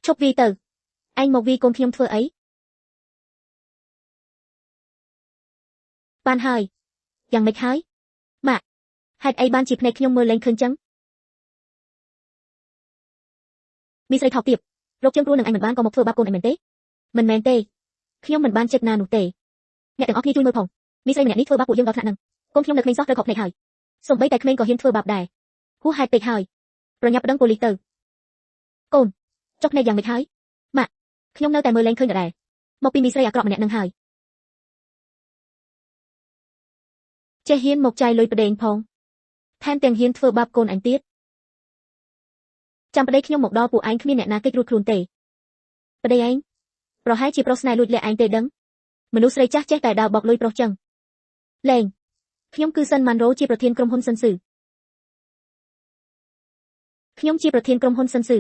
ឈប់វាទៅឯងមកវាកូនខ្ញុំធ្វើអីបានហើយយ៉ាងម៉េចហើយម៉ាក់ហេតុអីបានជាភ្នែកខ្ញុំមើលលែងឃើញចឹងមីស្រីថោកទាបរកជើងព្រោះនឹងអញមិនបានក៏មកធ្វើបាបកូនឯងមែនទេមិនមែនទេខ្ញុំមិនបានចិត្តណានោះទេអ្នកទាំងអស់គ្នាជួយមើលផងមីស្រីម្នាក់នេះធ្វើបាបពួកយើងដល់ថ្នាក់ហ្នឹងកូនខ្ញុំនៅក្មេងសោះត្រូវខកភ្នែកហើយសូម្បីតែក្មេងក៏ហ៊ានធ្វើបាបដែរហួសហេតុពេកហើយប្រញាប់ប្តឹងប៉ូលីសទៅកូនចុះភ្នែកយ៉ាងម៉េចហើយម៉ាក់ខ្ញុំនៅតែមើលលែងឃើញដដែលមកពីមីស្រីអាក្រក់ម្នាក់នឹងហើយចេះហ៊ានមកចាយលុយប្តេងផងថែមទាំងហ៊ានធ្វើបាបកូនអញទៀតចាំប្តីខ្ញុំមកដល់ពួកឯងគ្មានអ្នកណាគេចរួចខ្លួនទេប្តីឯងប្រហែលជាប្រុសស្នេហ៍លួចលាក់ឯងទេដឹងមនុស្សស្រីចាស់ចេះតែដើរបោកលុយប្រុសចឹងលេងខ្ញុំគឺសិនម៉ាន់រ៉ូជាប្រធានក្រុមហ៊ុនសិនស៊ឺខ្ញុំជាប្រធានក្រុមហ៊ុនសិនស៊ឺ